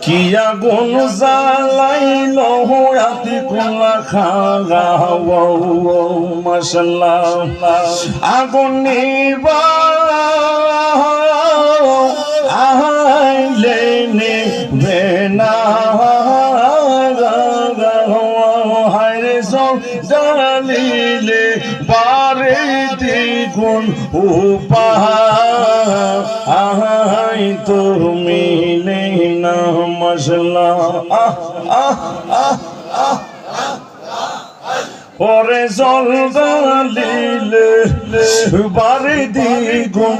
কি আগুন জ্বালাইল হাতি কোলা খাওয়া মাশাআল্লাহ আগুন নিবা আইলে নিবে না হায়রে সব জ্বালিলে বারে দ্বিগুণ উপায় আহাই তুমি না মশলা পরে জল দিলে বারে দ্বিগুণ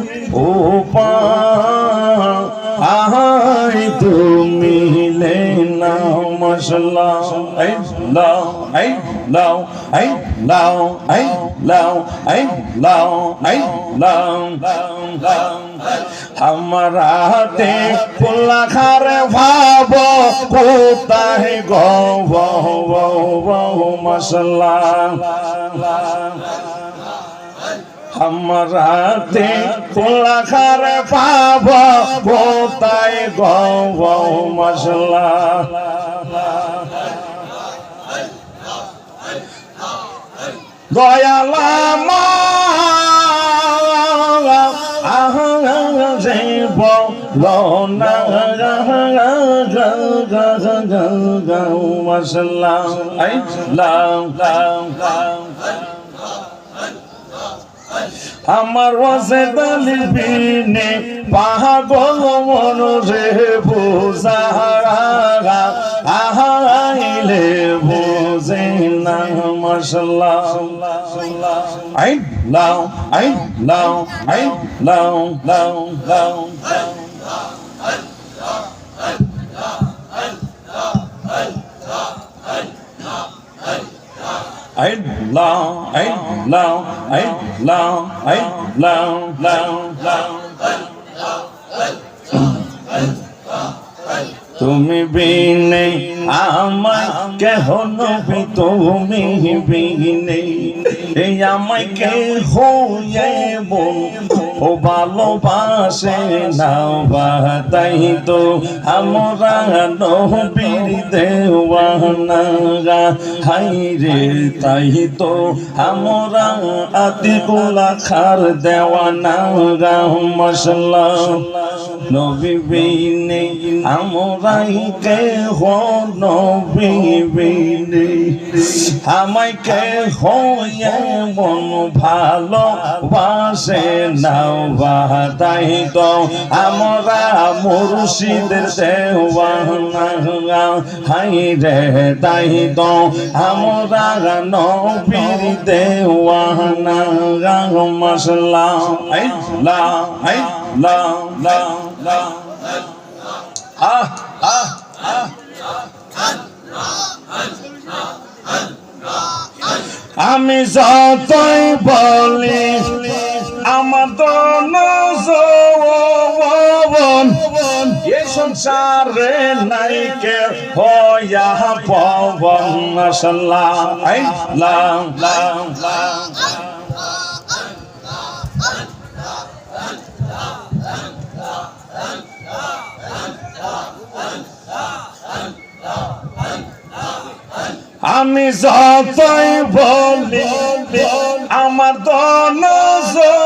উপায় আহাই তুমি না মশলা লাও লাও লাও লাও লাও লাও हमरा ते पुल्ला खारे भाव कोताहे गो वो मसला हमरा ते पुल्ला खारे भाव कोताहे गो वो मसला दयाला मा Lona Masalam ay lang আমার ওয়াজে দালিল বিনে পাগল মন রে বুঝারা আহাইলে বুঝে না মাশাআল্লাহ আই লাও আই লাও আই লাও লাও লাও I long, I long, I long, I long, long, long. তুমি বিনে আমায় কেহ নবি তুমি বিনে এই আমায় কেহ বল ও ভালোবাসে নাও তাই তো আমরা নবীর দেওয়ানা হাই রে তাই তো আমরা আতিকুলা খার দেওয়ানা মশলা নবী বিনে আমরাই কেহ নবী বিনে আমায় কেহ মন ভালোবাসে নাও তাই তো আমরা মুর্শিদের দেওয়ানা হাই রে তাই তো আমরা নবীর দেওয়ানা মশলা আই লা আই লা লা লা আহ আহ আহ আমি যতই বলি আমার দনজন এই সংসারে নাই কে হইয়া পবন মাশাআল্লাহ আই লা লা লা আমি যতই বলি আমার দনজন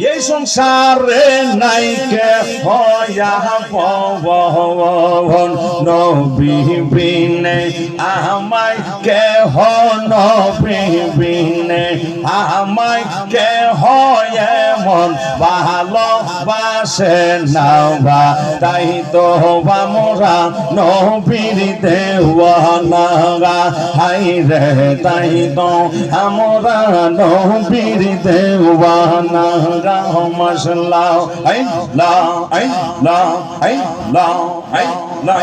এই সংসারে নাই কে হইয়া পবন নবী বিনে আমায় কেহ নবী বিনে আমায় কেহ এমন ভালোবাসে নাও তাই তো আমরা নবীর দেওয়ানা হাই রে তাই তো আমরা নবীর দেওয়ানা মশলা আই লা আই লা আই লা আই লা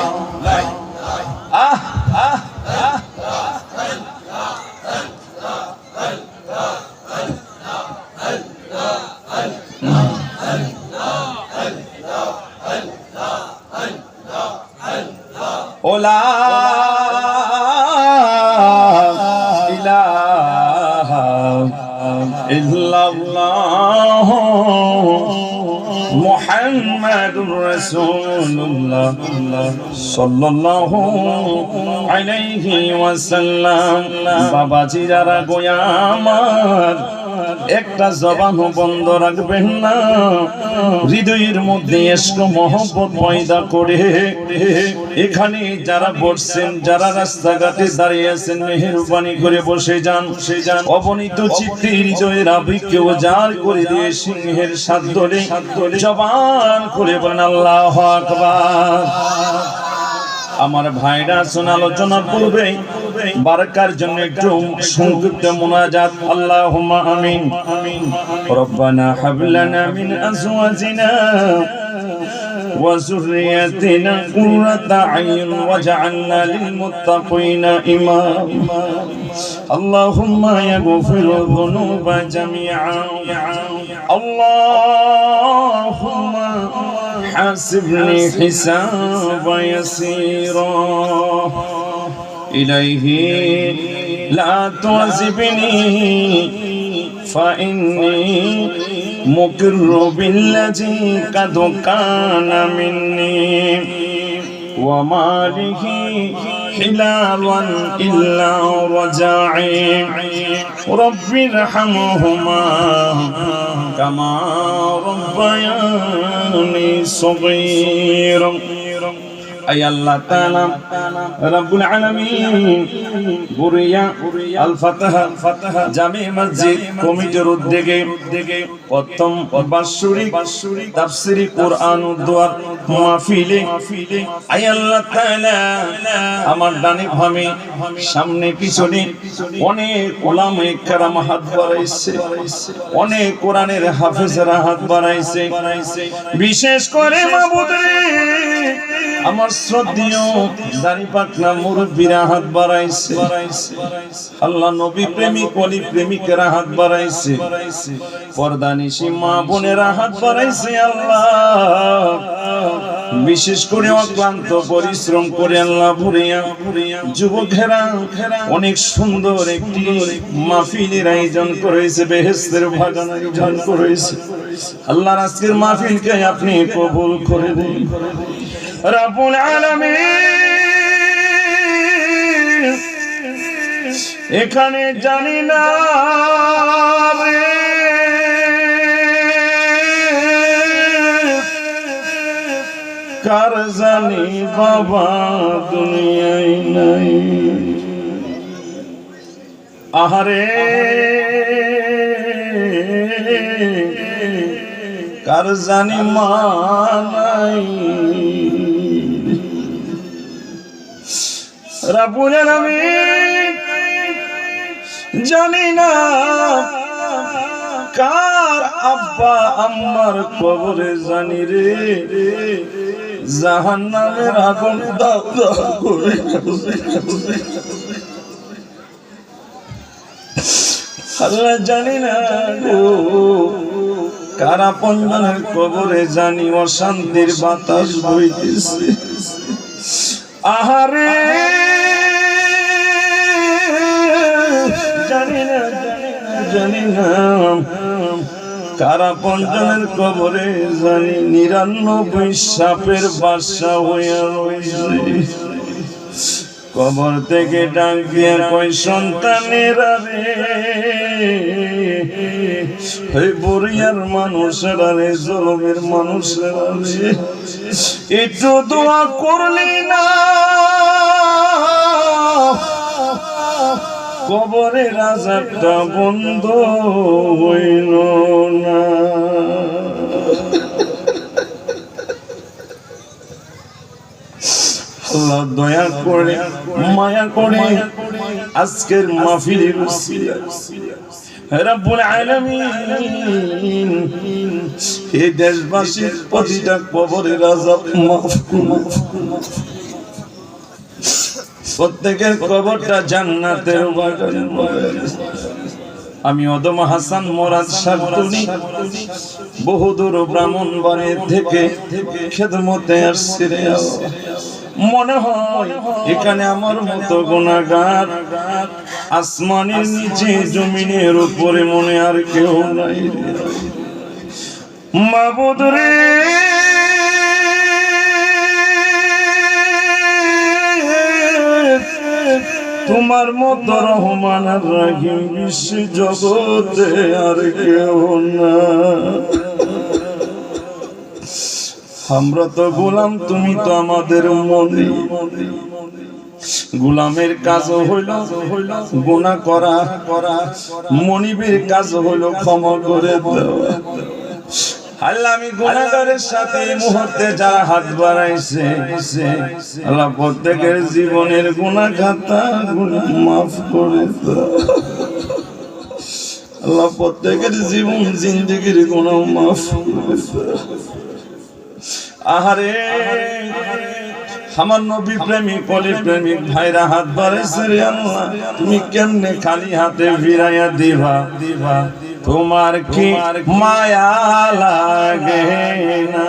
আহ আহ আহ ওলা ইলাহা ইল্লাল্লাহ মুহাম্মাদুর রাসূলুল্লাহ সাল্লাল্লাহু আলাইহি ওয়াসাল্লাম। বাবাজি যারা গোয়া আমার, একটা জবান বন্ধ রাখবেন না, হৃদয়ের মধ্যে ইশক মহব্বত পয়দা করে এখানে যারা বসছেন, যারা রাস্তাঘাটে দাঁড়িয়ে আছেন, মেহেরবানি করে বসে যান। অবনীত চিত্তে হৃদয়ের আবেগকে উজাড় করে দিয়ে সিংহের সাথ ধরে জবান খুলে বলেন আল্লাহু আকবার। আমার ভাইরা শুন, আলোচনার পূর্বে বারাকার জন্য একটু সংক্ষিপ্ত মুনাজাত। আল্লাহুম্মা আমিন। রব্বানা হাব লানা মিন আজওয়াজিনা ওয়া যুররিয়াতিনা কুররাতা আইয়ুন ওয়াজআলনা লিল মুত্তাকিনা ইমামা। আল্লাহুম্মা ইয়াগফিরু যুনুবা জামিআন। আল্লাহুম্মা حاسبني حسابا يسيرا إليه لا تعذبني فإني مقر بالذي قد كان مني وما له حلالا إلا رجاعي رب ارحمهما كما ربياني صغيرا। أي الله تعالى رب العالمين বুরিয়া আল ফাতাহা জামে মসজিদ কমিটির উদ্যোগে প্রথম বাৎসরিক তাফসীরি কোরআন ও দোয়ার মাহফিলে আই আল্লাহ তাআলা আমার ডানে বামে সামনে পিছনে অনেক উলামায়ে কেরাম হাত বাড়াইছে, অনেক কোরআনের হাফেজরা হাত বাড়াইছে। বিশেষ করে মাবুদ রে আমার শ্রদ্ধেয় দাড়ি পাকনা মুরব্বীরা হাত বাড়াইছে, আল্লাহ নবী প্রেমিক ওলি প্রেমিকেরা হাত বাড়াইছে, পর্দানিশী মা বোনেরা হাত বাড়াইছে। আল্লাহ বিশেষ করে অক্লান্ত পরিশ্রম করে আল্লাহ ভুরিয়া যুবকেরা অনেক সুন্দর একটি মাহফিলের আয়োজন করেছে, বেহেশতের বাগান আয়োজন করেছে। আল্লাহর আজকের মাহফিলকে আপনি কবুল করে দিন রব্বুল আলামিন। এখানে জানি না কার জানি বাবা দুনিয়ায় নাই, আহারে কার জানি মা নাই। রব্বুল আলামিন জানি না কার আব্বা আম্মার কবরে জানি রে জাহান্নামের আগুন দাও দাও করে আল্লাহ জানি না গো কার আপনজনের কবরে জানি অশান্তির বাতাস বইতেছে। আহারে জানি না কারা পঞ্চনের কবরে জানি ৯৯ সাপের বাসা হইয়া রয়েছে। কবর থেকে ডাক দিয়ে কই সন্তানেরা রে, হে বুড়িয়ার মানুষেরা রে, জলমের মানুষেরা রে, একটু দোয়া করলি না কবরের আযাবটা বন্ধ হইল না। আল্লাহ দয়া করে মায়া করে আজকের মাহফিলের উসিলা রব্বুল আলামিন এই দেশবাসীর প্রতিটা কবরের আযাব মাফ করুন, প্রত্যেকের কবরটা জান্নাতের বাগান। আমি অদম হাসান মোরাদ শাবতুনি বহুদূর ব্রাহ্মণবাড়ি থেকে খেদমতে আসছি রে। মনে হয় এখানে আমার মতো গুনাহগার আসমানের নিচে জমিনের উপরে মনে আর কেউ নাই মাবুদ রে তোমার মত রহমান আর রহিম বিশ্ব জগতে আর কেউ না আমরা তো গোলাম তুমি তো আমাদের মনে গোলামের কাজ হইল গুনাহ করা মনিবের কাজ হইল ক্ষমা করে দেওয়া আল্লাহ আমি গুনাহগারের সাথে এই মুহূর্তে যারা হাত বাড়াইছে আল্লাহ প্রত্যেকের জীবনের গুনাহ খাতা মাফ করে দাও আল্লাহ প্রত্যেকের জীবন জিন্দেগির গুনাহ মাফ করে দাও আহারে আমার নবী প্রেমিক পলি প্রেমিক ভাইরা হাত বাড়াইছে রে আল্লাহ তুমি কেমনে খালি হাতে ফিরাইয়া দিবা তোমার কি মায়া লাগে না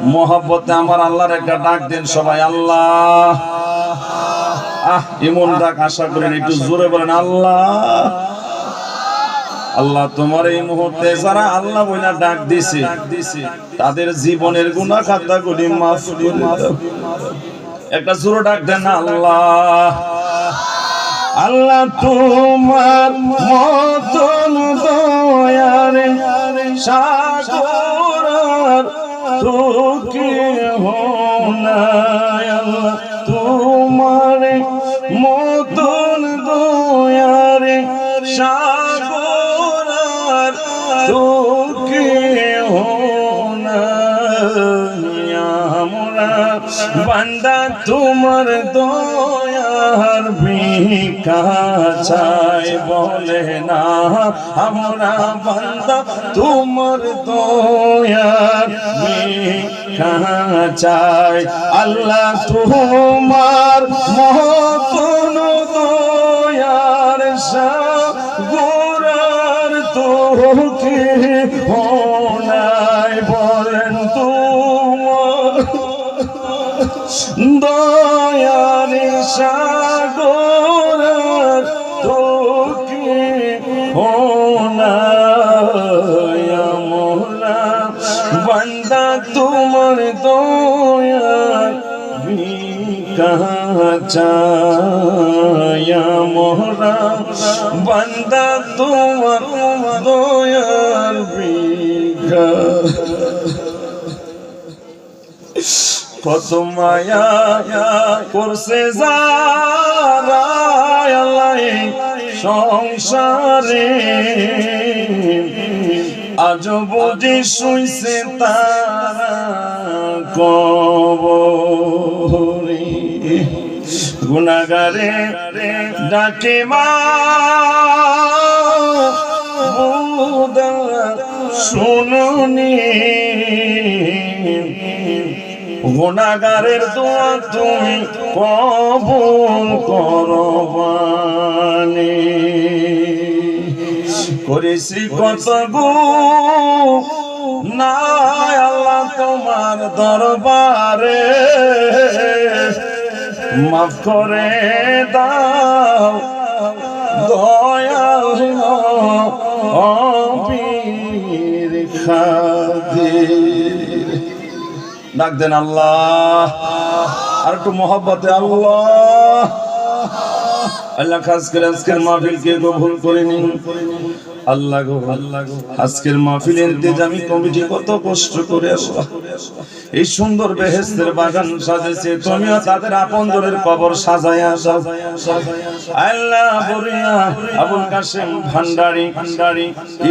মোহাব্বতে আমার আল্লাহর একটা ডাক দেন সবাই আল্লাহ এমন ডাক আশা করেন একটু জোরে বলেন আল্লাহ আল্লাহ তোমার এই মুহূর্তে যারা আল্লাহ বইলা ডাক দিছে তাদের জীবনের গুনাহ খাতাগুলি মাফ করে দাও একটা জোরে ডাক দেন আল্লাহ আল্লাহ তোমার মতন দয়ার সাগর তো কেহ নাই আল্লাহ তোমার মতন দয়ার সাগর তো কেহ নাই আমরা বান্দা তোমার দয়ার ভিক্ষা চাই বলে না আমরা বান্দা তোমার দয়ার ভিক্ষা চাই আল্লাহ তোমার মতন দয়ার সাগর তো কেহ নাই বলেন তোমার দয়ার সাগর তো কেহ নাই মোরা বান্দা তোমার দয়ার ভিক্ষা চাই মোরা বান্দা তোমার দয়ার ভিক্ষা কত মায়া করছে যারা আল্লাহ সংসারে আজ বুঝি শুইছে তারা কবরে গুনাহগারে ডাকে মা শুনুনি গুনাহগারের দোয়া তুমি কবুল করবানি করেছি কত গুনাহ আল্লাহ তোমার দরবারে মাফ করে দাও দয়াল অবীর খাদির ডাক দেন আল্লাহ আর একটু মহব্বতে আল্লাহ আল্লাহ খাস করে আজকের মাহফিলকে কবুল করে নিন আল্লাহ গো আজকের মাহফিলের ইন্তেজামি কমিটি কত কষ্ট করে আল্লাহ এই সুন্দর বেহেশতের বাগান সাজাইছে তুমিও তাদের আপনজনের কবর সাজায়া দাও আল্লাহ বরিয়া আবুল কাসেম ভান্ডারি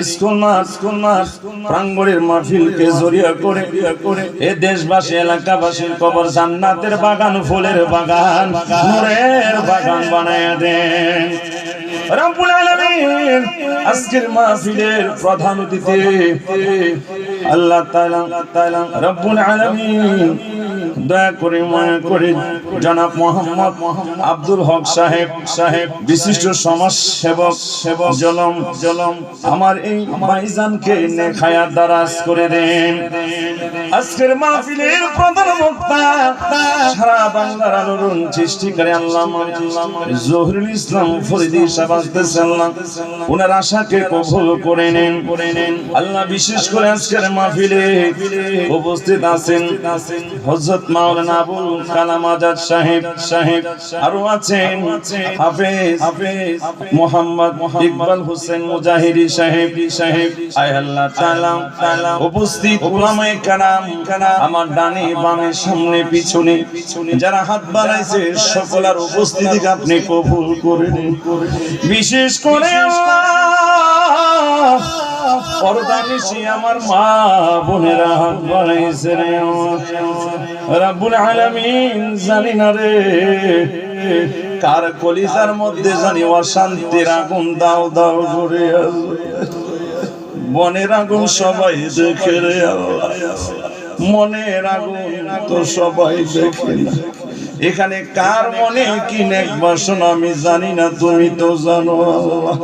স্কুল মাঠ প্রাঙ্গণের মাহফিলকে জড়িয়ে করে এই দেশবাসী এলাকাবাসীর কবর জান্নাতের বাগান ফুলের বাগান নূরের বাগান বানায়া দেন রব্বুল আলামিন আজকের মাহফিলের প্রধান অতিথি আল্লাহ তাআলা রব্বুল আলামিন দয়া করে মায়া করে জনাব মোহাম্মদ আব্দুল হক সাহেব বিশিষ্ট সমাজ সেবক জলম আমার এই ভাইজানকে নেখায়াত দারাজ করে দেন। আজকের মাহফিলের প্রধান বক্তা সারা বাংলার আলোড়ন সৃষ্টিকারী আল্লামা জহুরুল ইসলাম ফরিদী সাহেব আসতেছেন। ওনার আশাকে কবুল করে নেন আল্লাহ। বিশেষ করে আজকের মাহফিলে উপস্থিত আছেন হযরত মাওলানা আবুল কালাম আজাদ সাহেব, আরো আছেন হাফেজ মোহাম্মদ ইকবাল হোসেন মুজাহিরি সাহেব। আয় আল্লাহ তাআলা উপস্থিত উলামায়ে কেরাম আমার ডানে বামে সামনে পিছনে যারা হাত বাড়াইছে সকলের উপস্থিতিকে আপনি কবুল করে নিন। বিশেষ করে পরদানিশী আমার মা বোনেরা হাত বাড়াইছে রে রব্বুল আলামিন। জানি না রে কার কলিজার মধ্যে জানি অশান্তির আগুন দাও করে মনের আগুন সবাই দেখে রে আল্লাহ, মনের আগুন তো সবাই দেখে না। এখানে কার মনে কি নেক বাসনা আমি জানি না, তুমি তো জানো আল্লাহ।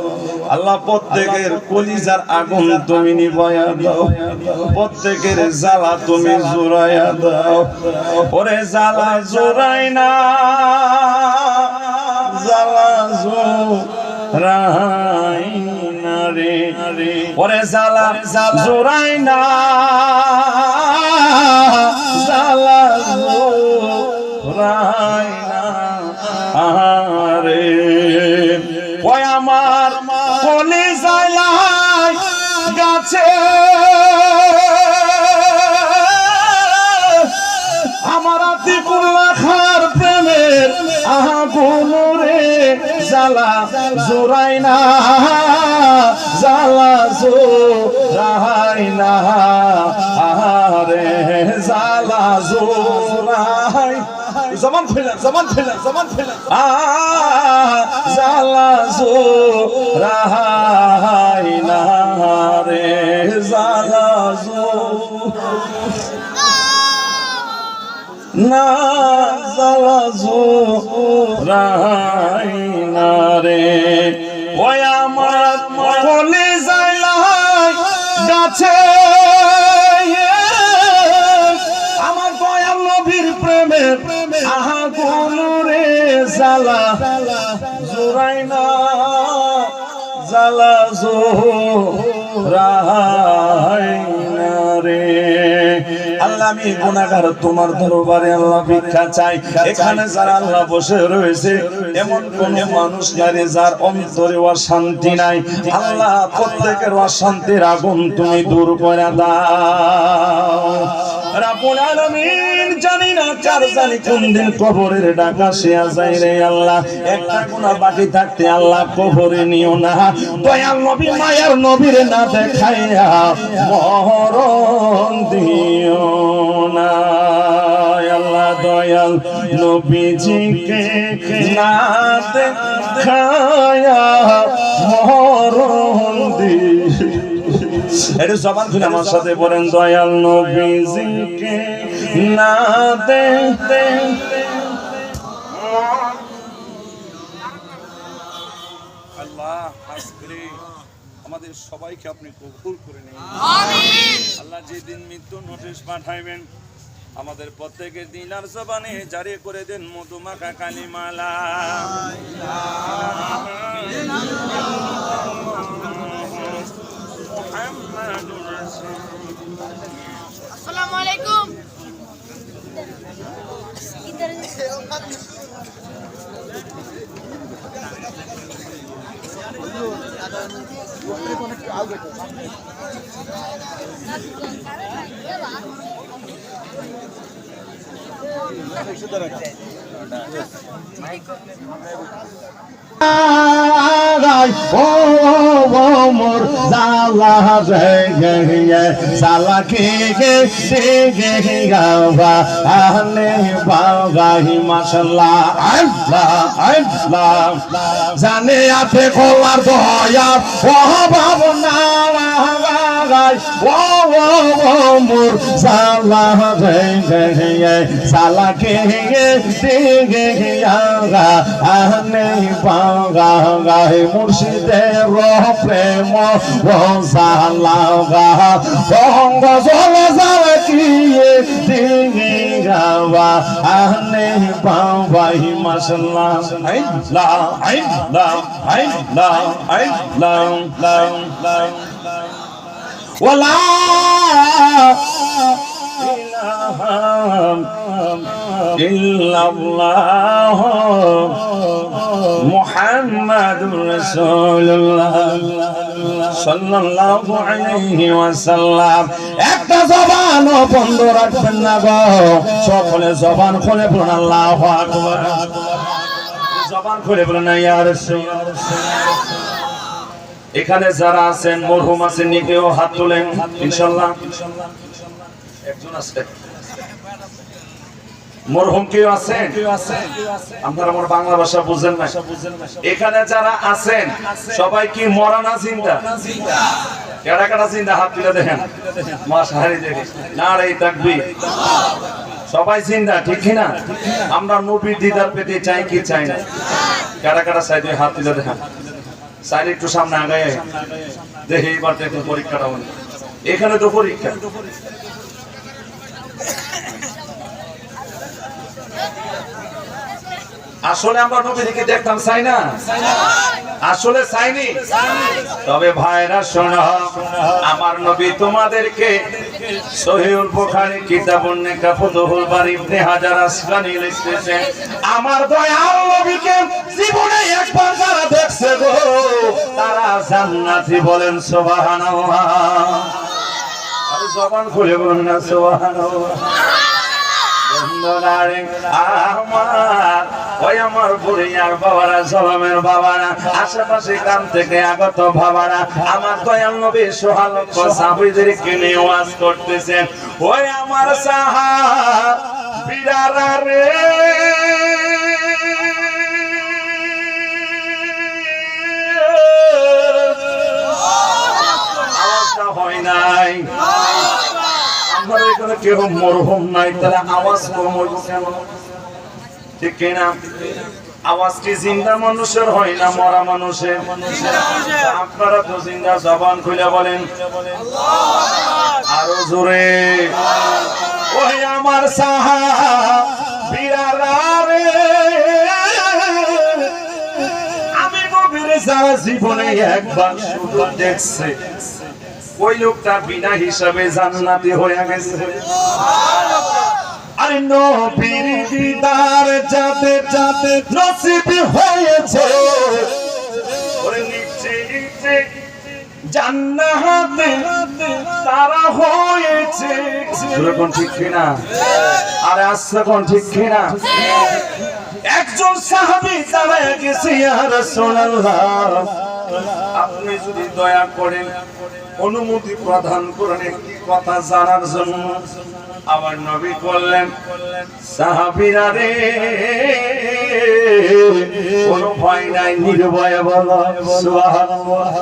আল্লাহ প্রত্যেকের কলিজার আগুন তুমি নিভায়া দাও, প্রত্যেকের জ্বালা তুমি জোড়াইয়া দাও। ওরে জ্বালা জোড়াই না, জ্বালা জোড়াই না রে, ওরে জ্বালা জোড়াই না, জ্বালা জোড়াই না আরে। ওই আমার কলিজায় গাছে আমার আতিকুল্লাহ খার প্রেমের আগুন রে, জ্বালা জোড়াই না, জ্বালা জোড়াই না আরে, জ্বালা জোড়াই জমান ফেলা জ্বালা জোড়াই না রে, জ্বালা না, জ্বালা জোড়াই না রে। ওই আমার কলিজায় গাছে আমার দয়াল নবীর প্রেমের আগুন রে, জ্বালা জোড়াই না, জ্বালা জোড়াই না রে। আল্লাহ আমি গুনাহগার তোমার দরবারে আল্লাহ ভিক্ষা চাই। এখানে যারা আল্লাহ বসে রয়েছে এমন কোন মানুষ নাই যার অন্তরে অশান্তি নাই। আল্লাহ প্রত্যেকের অশান্তির আগুন তুমি দূর করে দাও রব্বুল আলামিন। জানি না কার জানি কোন দিন কবরের ডাকা শেয়া যায় রে আল্লাহ। একটা গুনাহ বাকি থাকতে আল্লাহ কবরে নিও না। দয়াল নবী মায়ার নবীর না দেখাইয়া মরণ দিও না আল্লাহ। দয়াল নবীজিকে না দেখাইয়া মরণ দিও। এটা জবান খুলে আমার সাথে বলেন, দয়াল নবীজিকে না দেখতে আল্লাহ আজকে আমাদের সবাইকে আপনি কবুল করে নিন আমিন। আল্লাহ যেদিন মৃত্যু নোটিশ পাঠাইবেন আমাদের প্রত্যেকের দিন আর জবানে জারি করে দেন মধুমাখা কালিমালা। আসসালামু আলাইকুম। ও মোর জালা রে জালা কে গাওয়া আহলে বাগাহি মাশাআল্লাহ আল্লাহ আল্লাহ জানে আছে খোলার দয়া ও ভাবনা মোর সালা রে সালা কে দে আনে পাগা গায় মুর্শিদের প্রেম সালা গা বঙ্গ জলে যাবে কি দিগাবা আনে পাবাই মাশাআল্লাহ আইলা আইলা আইলা আইলা ওয়ালা ইলাহা ইল্লাল্লাহ মুহাম্মাদুর রাসূলুল্লাহ সাল্লাল্লাহু আলাইহি ওয়াসাল্লাম। একটা জবান বন্ধ রাখবেন না গো, সকলে জবান খুলে বলুন আল্লাহু আকবার। জবান খুলে বলুন ইয়া রাসূলুল্লাহ। এখানে যারা আছেন মরহুম আছেন নিকেও হাত তোলেন ইনশাআল্লাহ। একজন আছে মরহুম কেউ আছেন? আপনারা আমার বাংলা ভাষা বুঝেন না। এখানে যারা আছেন সবাই কি মরা না জিন্দা? কারা কারা জিন্দা হাত তুলে দেখেন। মাশাআল্লাহ দেখেন নারে তাকবীর। সবাই জিন্দা ঠিক কি না? আমরা নবীর দিদার পেতে চাই কি চাই না? কারা কারা চাই হাত তুলে দেখেন। চাইলে একটু সামনে আগায় দেখে এবার দেখুন পরীক্ষাটা হল। এখানে তো পরীক্ষা। আসলে আমরা নবীকে দেখতাম চাই না? আসলে চাইনি। তবে ভাইরা শোনো, আমার নবী তোমাদেরকে সহিহুল বুখারী কিতাবুন নিকাহ ফুতুহুল বারী ইবনে হাজার আসকানী লিখতেছেন, আমার দয়াল নবীকে জীবনে একবার যারা দেখছে গো তারা জান্নাতি। বলেন সুবহানাল্লাহ। আর জবান খুলে বলুন না সুবহানাল্লাহ। আমার বুড়িয়ার বাবারা, জলমের বাবারা, আশেপাশে গ্রাম থেকে আগত বাবারা, আমার দয়াল নবী সোহালক্ষ সাহাবীদেরকে নিয়ে ওয়াজ করতেছেন। ওই আমার সাহাবীরা রে, আওয়াজটা হয় নাই। আমরা এখানে কেউ মরহুম নাই, তাহলে আওয়াজ কম হইব কেন? ঠিক কিনা? আওয়াজ কি জিন্দা মানুষের হয় না মরা মানুষের? আপনারা তো জিন্দা, জবান খুলে বলেন আরো জোরে। ওই আমার সাহাবীরা রে, আমি নবীর যারা জীবনে একবার শুধু দেখছে ওই লোকটা বিনা হিসাবে জান্নাতি হয়ে গেছে। আরে নবীর দিদার যাতে যাতে নসিব হয়েছে, ওরে নিশ্চিত জান্নাতে তারা হয়েছে। কোন ঠিক কিনা? আরে আসছে কোন ঠিক কিনা? একজন সাহাবী দাঁড়ায় গেছে, ইয়া রাসূলুল্লাহ আপনি যদি দয়া করেন অনুমতি প্রদান করেন একটি কথা জানার জন্য। আমার নবী বললেন, সাহাবীরা রে কোনো ভয় নাই, নির্ভয়ে বলো সুবহানাল্লাহ।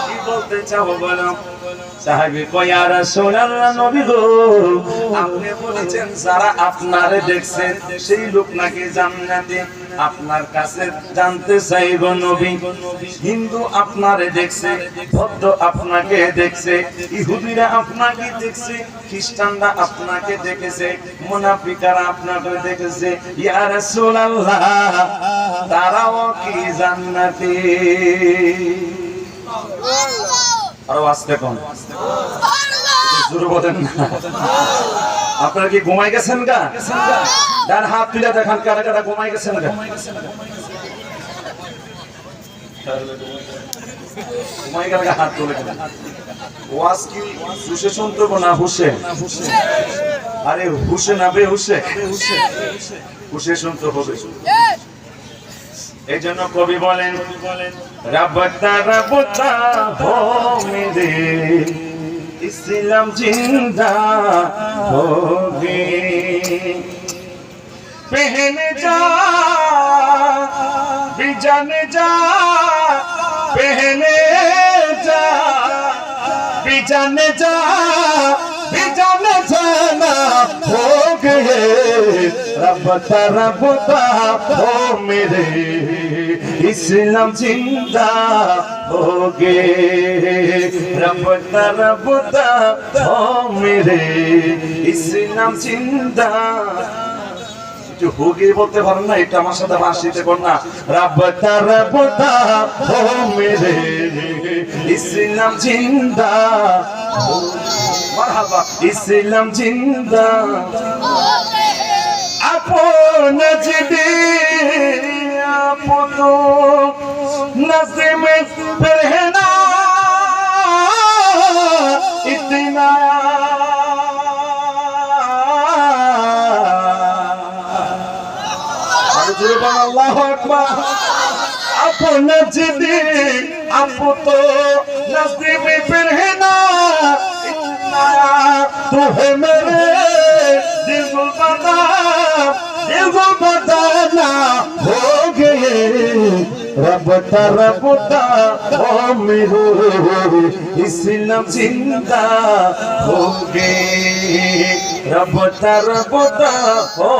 কি বলতে চাও বলো? সাহাবী কয়, ইয়া রাসূলুল্লাহ নবী গো, আপনি বলেছেন যারা আপনারে দেখছেন সেই লোক নাকি জান্নাতি। আপনার কাছে জানতে চাই গো নবী, হিন্দু আপনারে দেখছে, বৌদ্ধ আপনাকে দেখছে, ইহুদিরা আপনাকে দেখছে, খ্রিস্টানরা আপনাকে দেখেছে, মুনাফিকরা আপনাকে দেখেছে, ইয়া রাসূলুল্লাহ তারাও কি জান্নাতি? আরো আস্তে কোন জোরে বলেন না। আপনারা কি ঘুমাই গেছেন গা? ডান হাত তুলে দেখান কারা কারা ঘুমাই গেছেন গা। ঘুমাই গেলে হাত তুলে দেন। ওয়াজ কি হুশে শুনতে না হুশে? আরে হুশে না বেহুশে? হুশে শুনতে হবে। এই জন্য কবি বলেন, রাবতা রাবতা হো মেরে ইসলাম জিন্দা হোগে, पहने जा बिजाने जा पहने जा जाने जाना हो गए रब तरबता हो मेरे इस्लाम जिंदा हो गए रब तरबता हो मेरे इस्लाम जिंदा जो हो गए बोलते পারেন না এটা আমার সাথে ভাষিতে কোন না রব तरबता हो मेरे इस्लाम जिंदा মারহাবা ইসলাম জিন্দা আপন জিদি আপন নজমে পরহনা ইতনা আল্লাহু আল্লাহু আকবার আপন জিদি আপন নজমে পরহনা तू है मेरे दिल बताना हो गए रब तरबता हो मेरे इस्लाम जिंदा हो गए रब तरबता हो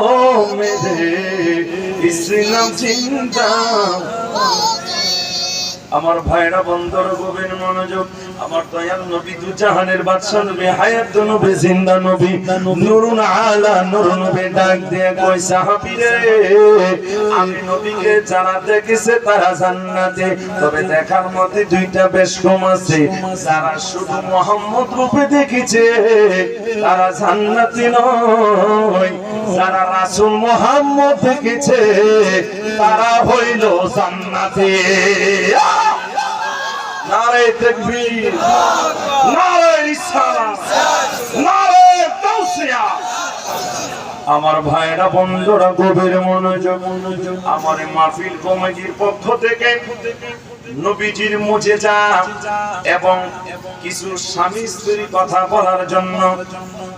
मेरे इस्लाम जिंदा আমার ভাইরা বন্ধুর গভীর মনোযোগ আমার দয়াল নবী দু জাহানের বাদশা নবী হায়াত নবী জিন্দা নবী নূরুন আলা নূর নবী ডাক দিয়ে কই সাহাবীরে আমি নবীকে যারা দেখেছে তারা জান্নাতে তবে দেখার মধ্যে দুইটা বেশ কম আছে যারা শুধু মুহাম্মদ রূপে দেখেছে তারা জান্নাতি নয় যারা রাসূল মুহাম্মদ দেখেছে তারা হইল জান্নাতি নারে তাকবীর নারে রিসালাত নারে তাওসিয়া আমার ভাইরা বন্ধুরা গভীর মনোযোগ আমার মাহফিল কমিটির পক্ষ থেকে নবীজির মুজিজা এবং কিছু স্বামী স্ত্রীর কথা বলার জন্য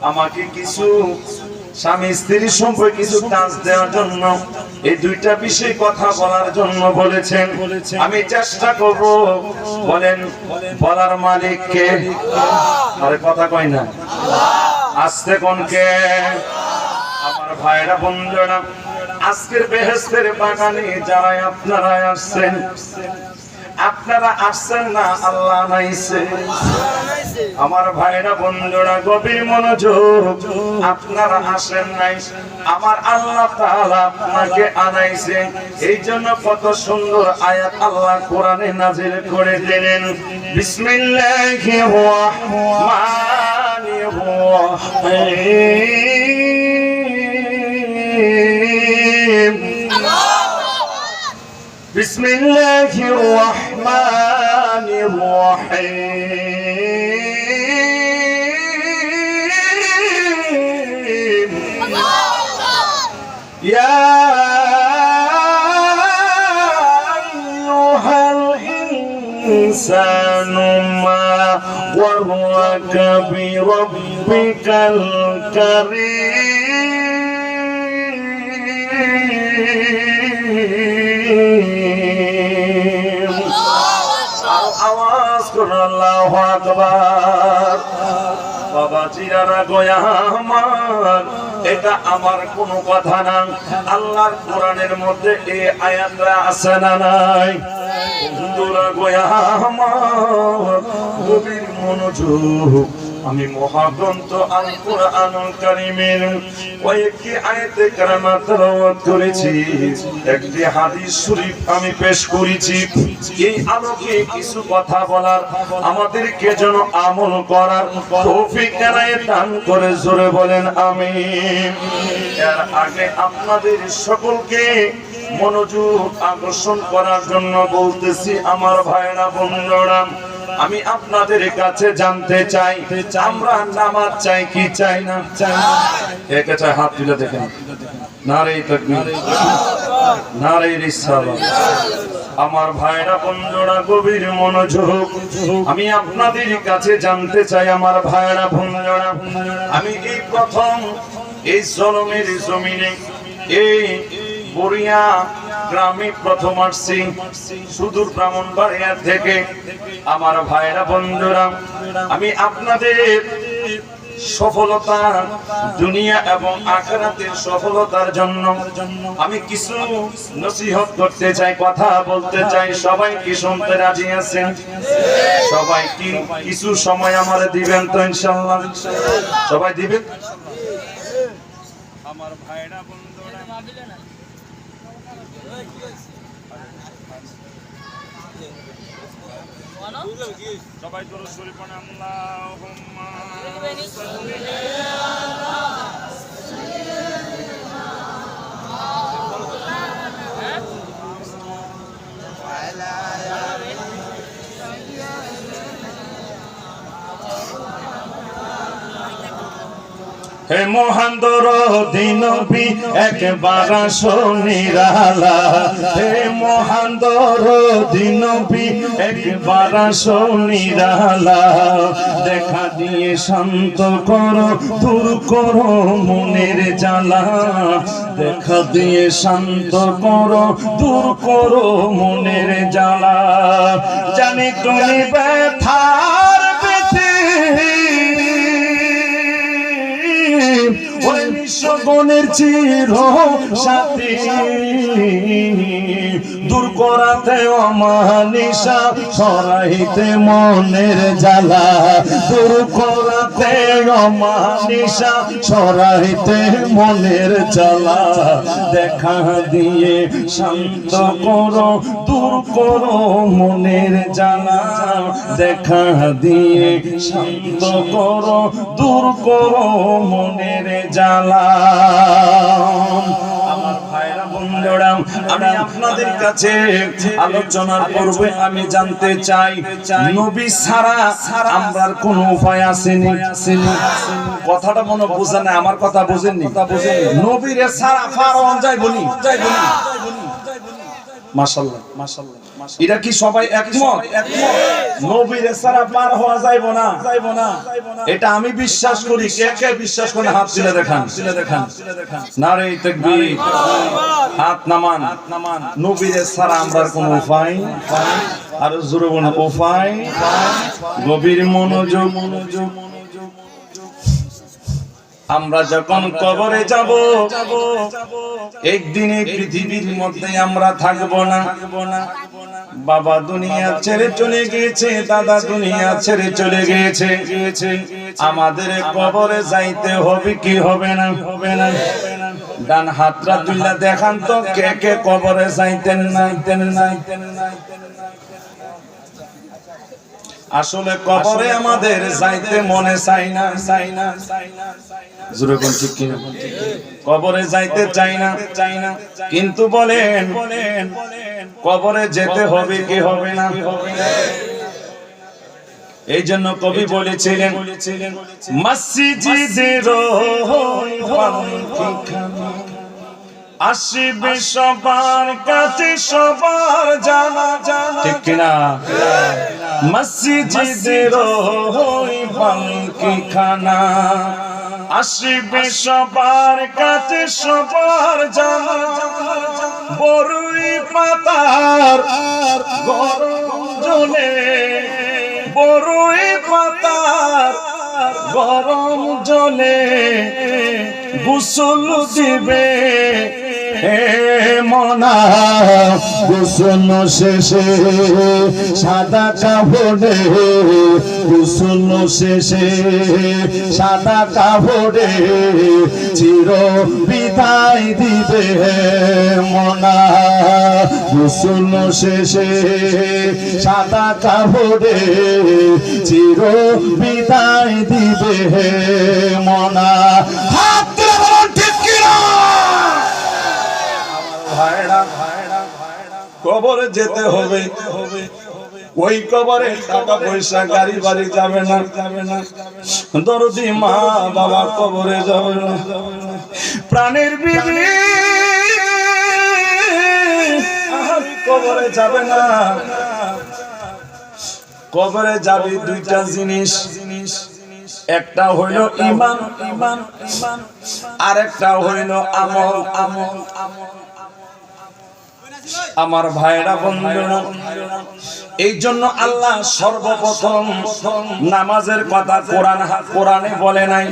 আমাকে কিছু স্বামী স্ত্রীর সম্পর্কে কিছু কাজ দেওয়ার জন্য এই দুইটা বিষয় কথা বলার জন্য বলেছেন আমি চেষ্টা করব বলেন বলার মালিক কে আরে কথা কই না আস্তে কোন কে আমার ভাইরা বন্ধুরা আজকের বেহেশতের বাগানে যারা আপনারা আসছেন আপনারা আসছেন না আল্লাহ নাইছে আমার ভাইরা বন্ধুরা গভীর মনোযোগ আপনারা আসেন নাই আমার আল্লাহ তাআলা আপনাকে আনাইছে এইজন্য কত সুন্দর আয়াত আল্লাহ কোরআনে নাযিল করে দিলেন বিসমিল্লাহির রাহমানির রাহিম بسم الله الرحمن الرحيم يا أيها الإنسان ما غرك بربك الكريم আওয়াজ করুন আল্লাহু আকবার বাবা জিরারা গোয়া আমার এটা আমার কোনো কথা না আল্লাহর কোরআনের মধ্যে এই আয়াতটা আছে না নাই বন্ধুরা গোয়া আমার গভীর মনোযোগ আমি মহাগ্রন্থ আল কোরআনুল কারীমের কয়েকটি আয়াতে কারিমা তেলাওয়াত করেছি একটি হাদিস শরীফ আমি পেশ করেছি এই আলোকে কিছু কথা বলার আমাদেরকে যেন আমল করার তৌফিক এনায়েত দান করে জোরে বলেন আমিন এর আগে আপনাদের সকলকে মনোযোগ আকর্ষণ করার জন্য বলতেছি আমার ভাইরা বন্ধুরা আমি আপনাদের কাছে জানতে চাই আমরা নামাজ চাই কি চাই না চাই একে চাই হাত তুলে দেখেন নারে তাকবীর নারে রিসালাত আমার ভাইরা বন্ধুরা গভীর মনোযোগ আমি আপনাদের কাছে জানতে চাই আমার ভাইরা বন্ধুরা আমি এই প্রথম এই জলমের জমিনে এই বরিয়া গ্রামে প্রথম আসছি সুদূর ব্রাহ্মণবাড়িয়া থেকে। আমার ভাইরা বন্ধুরা, আমি আপনাদের সফলতা দুনিয়া এবং আখিরাতের সফলতার জন্য আমি কিছু নসিহত করতে চাই, কথা বলতে চাই। সবাই কি শুনতে রাজি আছেন? সবাই কি কিছু সময় আমারে দিবেন তো ইনশাআল্লাহ? সবাই দিবেন? আমার ভাইরা বন্ধুরা, সবাই দরুদ শরীফ পড়েন। আল্লাহুম্মা সাল্লি হে মহান দরদি নবী একবার শুনিরালা, হে মহান দরদি নবী একবার শুনিরালা, দেখা দিয়ে শান্ত করো, দূর করো মনের জ্বালা, দেখা দিয়ে শান্ত করো, দূর করো মনের জ্বালা। জানি তুমি ব্যথার ব্যথা ওই নিঃস্বগণের চির সাথী, দূর করাতে অমানিসা, সরাইতে মনের জ্বালা, দূর করাতে অমানিসা, সরাইতে মনের জ্বালা, দেখা দিয়ে শান্ত করো, দূর করো মনের জ্বালা, দেখা দিয়ে শান্ত করো, দূর করো মনের জ্বালা। আমার ভাইরা বন্ধুরা, আমি আপনাদের কাছে আলোচনার পূর্বে আমি জানতে চাই, নবী ছাড়া আমরার কোনো উপায় আসেনি? কথাটা মনে বুঝে না, আমার কথা বুঝেননি? নবীরে ছাড়া ফারন যাইবনি। মাশাআল্লাহ মাশাআল্লাহ, এটা কি সবাই একমত? নবীরে ছাড়া পার হওয়া যাইবো না, এটা আমি বিশ্বাস করি। কে কে বিশ্বাস করে হাত তুলে দেখান। নারে তাকবীর, হাত নামান। নবীরে ছাড়া আমরার কোনো উপায়, আর জোরে বলুন উপায়। গভীর মনোযোগ। আমরা যখন কবরে যাব, একদিন এই পৃথিবীর মধ্যে আমরা থাকবো না। বাবা দুনিয়া ছেড়ে চলে গিয়েছে, দাদা দুনিয়া ছেড়ে চলে গিয়েছে, আমাদের কবরে যাইতে হবে কি হবে না? ডান হাতটা তুলে দেখান তো, কে কে কবরে যাইতেন না? আসলে কবরে আমাদের যাইতে মনে চাই না। ঠিক কিনা? কবরে যাইতে চাই না, কিন্তু বলেন কবরে যেতে হবে কি হবে না? এই জন্য কবি বলেছিলেন, মসজিদের আসিবে সবার কাছে সবার জানা, ঠিক কিনা? মসজিদের পালকি খানা আসিবে সবার কাছে সবার জানা, বরুই পাতার গরম জলে, বরুই পাতার গরম জলে গোসল দিবে হে মনা, গোসল শেষে সাদা কাপড়ে, গোসল শেষে সাদা কাপড়ে চির বিদায় দিবে মনা, গোসল শেষে সাদা কাপড়ে চির বিদায় দিবে মনা। কবরে যেতে হবে, ওই কবরে টাকা পয়সা গাড়ি বাড়ি যাবে না, দরদি মা বাবা কবরে যাবে না, প্রাণের বিবি কবরে যাবে না। কবরে যাবে দুইটা জিনিস, একটা হইল ঈমান, আর একটা হইল আমল। আমার ভাইরা বন্ধুরা, এই জন্য আল্লাহ সর্বপ্রথম নামাজের কথা কোরআনে বলে নাই।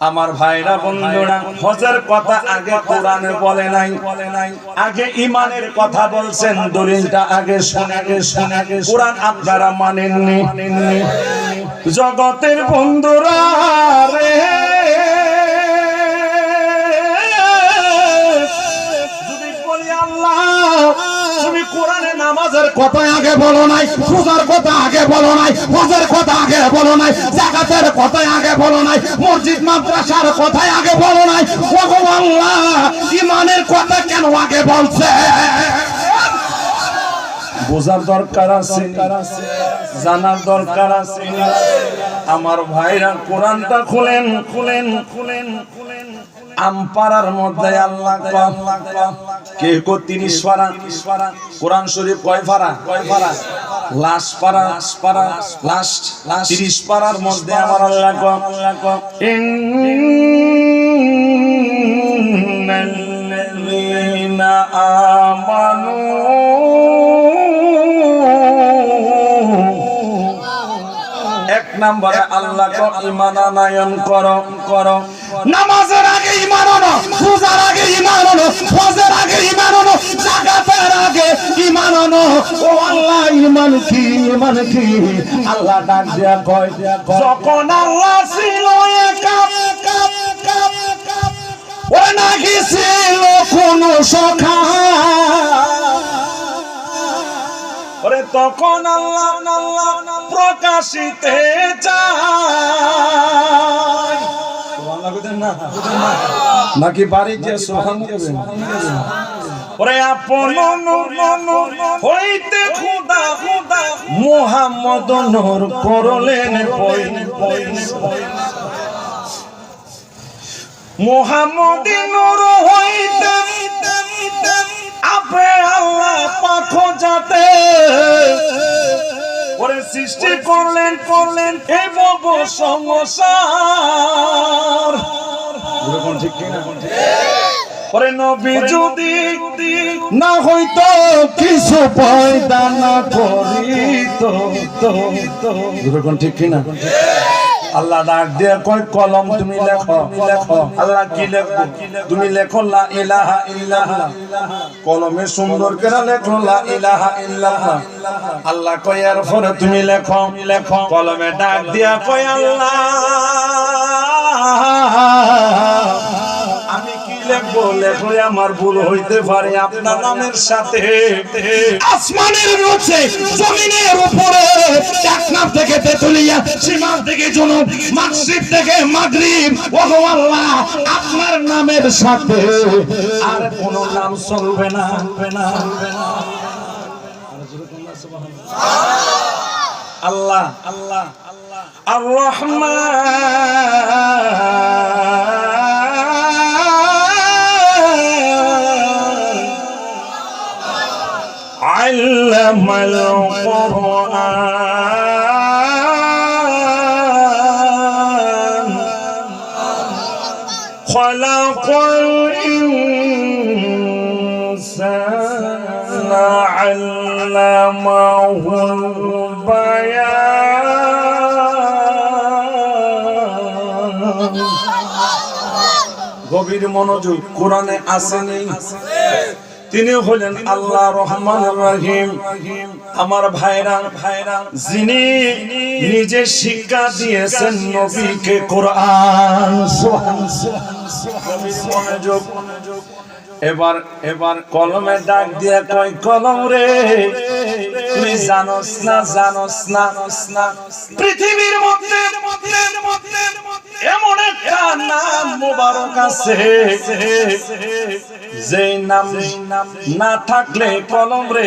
আমার ভাইরা বন্ধুরা, হজের কথা আগে কোরআনে বলে নাই। আগে ঈমানের কথা বলছেন, দলিলটা আগে শুনে কোরআন আপনারা মানেননি। জগতের বন্ধুরা রে, যদি বলি আল্লাহ তুমি কোরআনে নামাজের কথা আগে বলো নাই, রোজার কথা আগে বলো নাই, হজের কথা আগে বলো নাই, যাকাতের কথা আগে বলো নাই, মসজিদ মাদ্রাসার কথা আগে বলো নাই, ওগো আল্লাহ ঈমানের কথা কেন আগে বলছে? বোঝার দরকার আছে, জানার দরকার আছে। আমার ভাইরা কোরআনটা খুলেন। আমপাড়ার মধ্যে আল্লাহ কে 30 পারা, কোরআন শরীফ কয় পারা? লাস্ট পারা, লাস্ট 30 পারার মধ্যে আমার আল্লাহ ইন্নাল্লাযীনা আমানু এক নম্বরে আল্লাহ ঈমান আনয়ন করো। নামাজের আগে ঈমান আনো, রোজার আগে ঈমান আনো, হজের আগে ঈমান আনো, যাকাতের আগে ঈমান আনো। ও আল্লাহ ঈমান কি? আল্লাহ ডাক দিয়া কয়, যখন আল্লাহ ছিল একা, ওরে নাকি ছিল কোন সখা, ওরে তখন আল্লাহ প্রকাশিতে চায়। নাকি বাড়িতে সোহান দেবেন? ওরে আপন হইতে খুদা মুহাম্মদ নূর করলেন মুহাম্মদ নূর হইতে আপে আল্লাহ পাক যাতে ওরে সৃষ্টি করলেন এই ভব সংসার। ঠিক কিনা? ওরে নবী যদি না হইতো কিছু পয়দা না করিত, ঠিক কিনা? আল্লাহ ডাক দিয়ে কয় কলম তুমি লেখো। আল্লাহ কি লিখবো? তুমি লেখো লা ইলাহা ইল্লাল্লাহ। কলমে সুন্দর করে লেখো লা ইলাহা ইল্লাল্লাহ। আল্লাহ কয় এরপরে তুমি লেখো। কলমে ডাক দিয়া কয় আল্লাহ আমি কি লিখবো? আমার ভুল হইতে পারে আপনার নামের সাথে। আসমানের নিচে জমিনের উপরে এক নাম থেকে তেতুলিয়া, সীমার থেকে জুনুব, মাগরিব থেকে মাগরিব, ওগো আল্লাহ আপনার নামের সাথে আর কোন নাম চলবে না। আল্লাহ আর রহমান আল্লামাল কুরআন খালাকাল ইনসানা আল্লামাহুল বায়ান। গভীর মনোযোগ, কোরআনে আছে নেই? তিনি হলেন আল্লাহ রহমান রহিম। আমার ভাইরা যিনি নিজে শিক্ষা দিয়েছেন নবীকে কোরআন। মনোযোগ, এবার কলমে ডাক দিয়া কয় কলম রে তুই জানোস না পৃথিবীর মধ্যে এমন একটা নাম মুবারক আছে যেই নাম না থাকলে কলম রে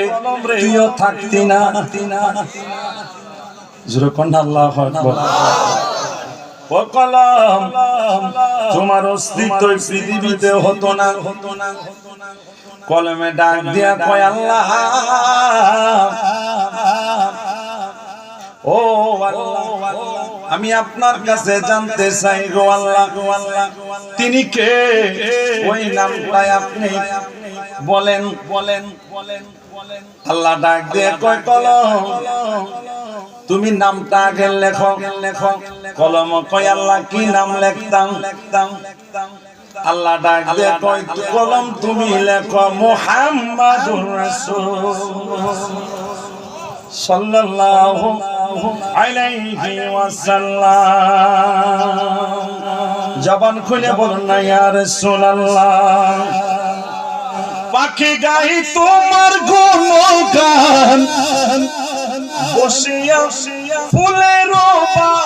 তুইও থাকতি না। যেরকম আল্লাহু আকবার। ও কলম, তোমার অস্তিত্ব পৃথিবীতে হতো না। কলমে ডাক দিয়া কয় আল্লাহ ও আল্লাহ আমি আপনার কাছে জানতে চাই গো আল্লাহ তিনি কে? ওই নামটাই আপনি বলেন বলেন বলেন বলেন আল্লাহ ডাক দিয়ে কয় কলম তুমি নামটা আগে লেখো লেখো কলম কয় আল্লাহ কি নাম লিখতাম লিখতাম আল্লাহ ডাক দিয়ে কয় কলম তুমি লেখো মুহাম্মাদুর রাসূল সাল্লাল্লাহু আলাইহি ওয়াসাল্লাম জবান খুলে বলুন না ইয়া রাসূলুল্লাহ পাখি গাই তোমার গুণগান বসিয়া ফুলের বাগান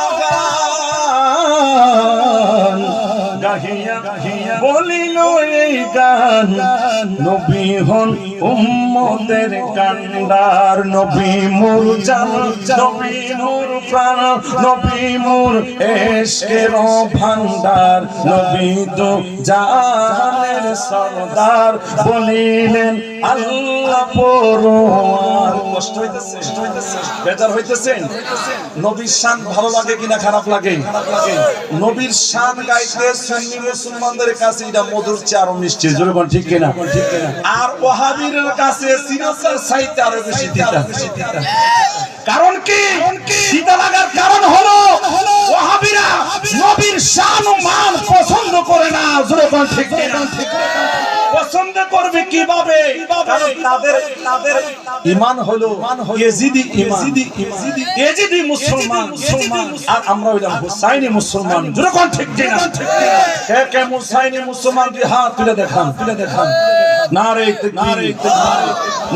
গাহিয়া বলিল এই গান নবী হন উম্মতের কান্ডার নবী মোর জান নবী মোর প্রাণ নবী মোর ইশকের ভান্ডার নবী তো জাহানের সরদার বলিলেন আল্লাহ পরওয়ার কষ্ট হইতেছে বেজার হইতেছেন নবীর শান ভালো লাগে কিনা খারাপ লাগে নবীর শান গাইতে সুন্নি মুসলমানদের কাছে এটা মধুর চেয়ে আরো মিষ্টি জোরে বল ঠিক কিনা আর ওয়াহাবীদের কাছে সিরাজের চাইতে আরো বেশি তিতা কারণ কি তিতা লাগার কারণ হলো ওয়াহাবীরা নবীর শান ও মান পছন্দ করে না জোরে বল ঠিক কিনা পছন্দ করবে কিভাবে কারণ তাদের ঈমান হলো ইয়াজিদি ঈমান ইয়াজিদি মুসলমান আর আমরা হইলাম হুসাইনি মুসলমান জোরে কোন ঠিক কিনা কে কে হুসাইনি মুসলমান দি হাত তুলে দেখান নারে তাকবীর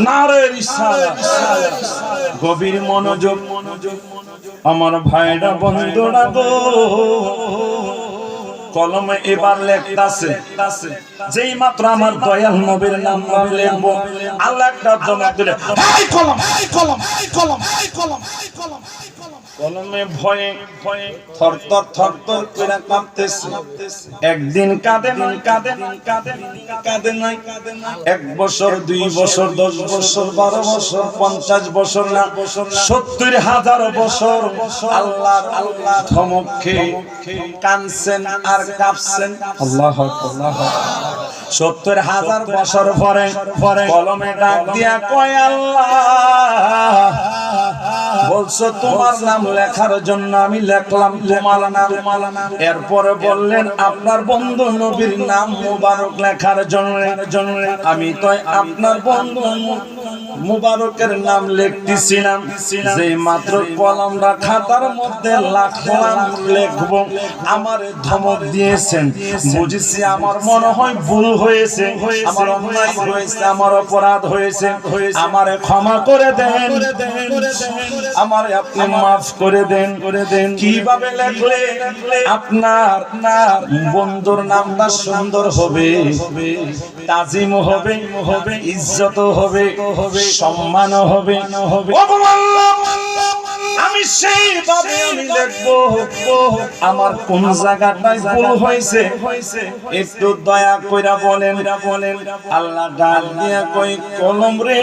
নারে রিসালাত গভীর মনোযোগ আমার ভাইরা বন্ধুরা গো কলমে এবার লেখতাছে যেই মাত্র আমার দয়াল নবীর নাম লিখবো আল্লাহ একটা জবাব দিলে এই কলম এই কলম এই কলম এই কলম এই কলম কলমে ভয়ে ভয়ে থরথর থরথর করে কাঁপতেছে একদিন কাঁদে নাই এক বছর 2 বছর 10 বছর 12 বছর 50 বছর না 70,000 বছর আল্লাহ ধমক খেয়ে কাঁদছেন আর কাঁপছেন আল্লাহু আকবার 70,000 বছর পরে কলমে ডাক দিয়া কয় আল্লাহ বলছো তোমার নাম লেখার জন্য আমি লিখলাম তোমার নাম এরপরে বললেন আপনার বন্ধু নবীর নাম মুবারক লেখার জন্য আমি তো আপনার বন্ধু মুবারকের নাম লিখতেছিলাম যে মাত্র কলমটা খাতার মধ্যে লিখলাম লিখবো আমার ধমক দিয়েছেন বুঝেছি আমার মনে হয় ভুল হয়েছে আমার অন্যায় হয়েছে আমার অপরাধ হয়েছে আমারে ক্ষমা করে দেন আমারে আপনি maaf করে দেন কিভাবে লিখলে আপনার বন্ধুর নামটা সুন্দর হবে তাজিম হবে ইজ্জত হবে সম্মান হবে আমি সেইভাবে আমি লিখবো আমার কোন জায়গাটায় ভুল হয়েছে একটু দয়া কইরা বলেন আল্লাহ ডাক দিয়া কই কলম রে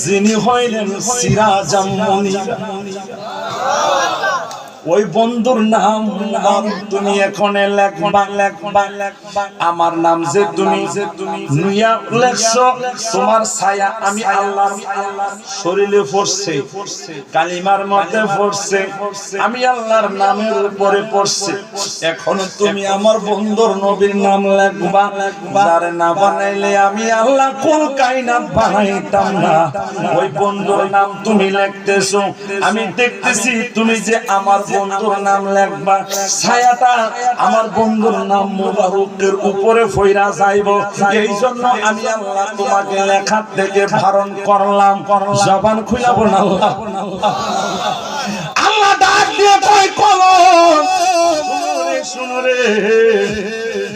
যিনি হইলেন সিরাজাম মুনিরা ওই বন্ধুর নাম তুমি এখন লেখবা আমার নাম যে তুমি নুইয়া লেখছো তোমার ছায়া আমি আল্লাহ শরীরে পড়ছে কালিমার মধ্যে পড়ছে আমি আল্লাহর নামের উপরে পড়ছে এখন তুমি আমার বন্ধুর নবীর নাম লেখবা যার না বানাইলে আমি আল্লাহ কুল কায়নাত বানাইতাম না ওই বন্ধুর নাম তুমি লিখতেছো আমি দেখতেছি তুমি যে আমার বন্ধুর নাম লেখবা ছায়াটা আমার বন্ধুর নাম মুবারকের উপরে ফইরা যাইব এইজন্য আমি আল্লাহ তোমাকে লেখার থেকে বারণ করলাম জবান খুলে বল আল্লাহ ডাক দিয়ে কই কলম শুনো রে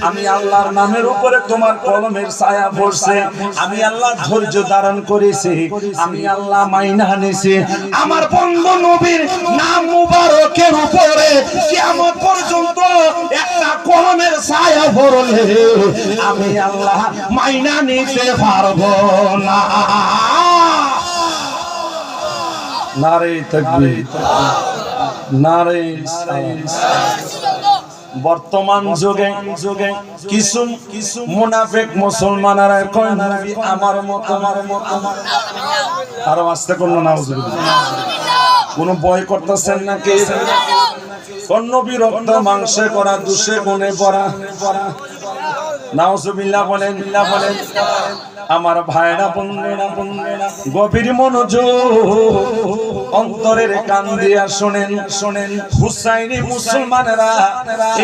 আমি আল্লাহর নামের উপরে তোমার কলমের ছায়া পড়ছে আমি আল্লাহ ধৈর্য ধারণ করেছি আমি আল্লাহ মাইনা নিছি আমার বন্ধু নবীর নাম মুবারকের উপরে কিয়ামত পর্যন্ত একটা কলমের ছায়া পড়লে আমি আল্লাহ মাইনা নিতে পারবো না নারে তাকবীর নারে বর্তমান যুগে কিছু মুনাফিক মুসলমানেরা কয় নবী আমার মত আরো আস্তে কোন নাউজুবিল্লাহ কোন ভয় করতেছেন নাকি কোন নবী রক্ত মাংসে করা দুষে গুণে পড়া নাউজুবিল্লাহ বলেন আমার ভাইরা বন্ধুরা গভীর মনোযোগ অন্তরের কান দিয়া শোনেন হুসাইনি মুসলমানেরা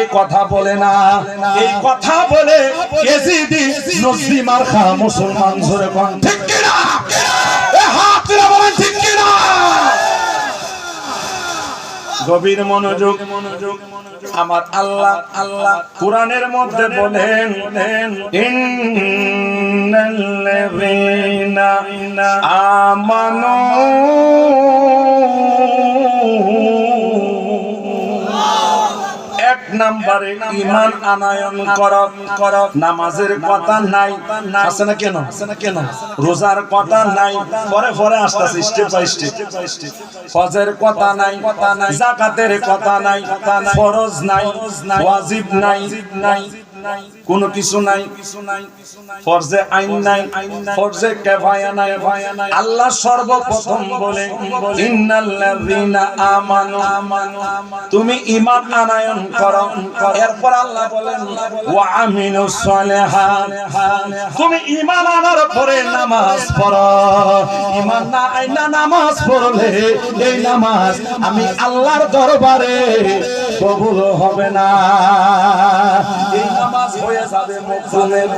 এই কথা বলে না এই কথা বলে ইয়াজিদি নজদি মারখা মুসলমান জোরে কোন ঠিক কি না এ হাত তুলে বলেন ঠিক কি না গভীর মনোযোগ আমার আল্লাহ কোরআনের মধ্যে বলেন ইন্নাল্লাযীনা আমানু এক নম্বরে ঈমান আনয়ন কর নামাজের কথা নাই আছে না কেন রোজার কথা নাই পরে আসতেছে স্টেপ বাই স্টেপ ফজরের কথা নাই যাকাতের কথা নাই ফরজ নাই ওয়াজিব নাই কোনো কিছু নাই ফরজে আইন নাই ফরজে কিফায়া নাই আল্লাহ সর্বপ্রথম বলে ইন্নাল্লাযীনা আমানু তুমি ঈমান আনয়ন করো এরপর আল্লাহ বলেন ওয়া আমিলুস সালিহাত তুমি ঈমান আনার পরে নামাজ পড়ো ঈমান না আইনা নামাজ পড়লে এই নামাজ আমি আল্লাহর দরবারে কবুল হবে না এই নামাজ হয়ে যাবে মুকরুমের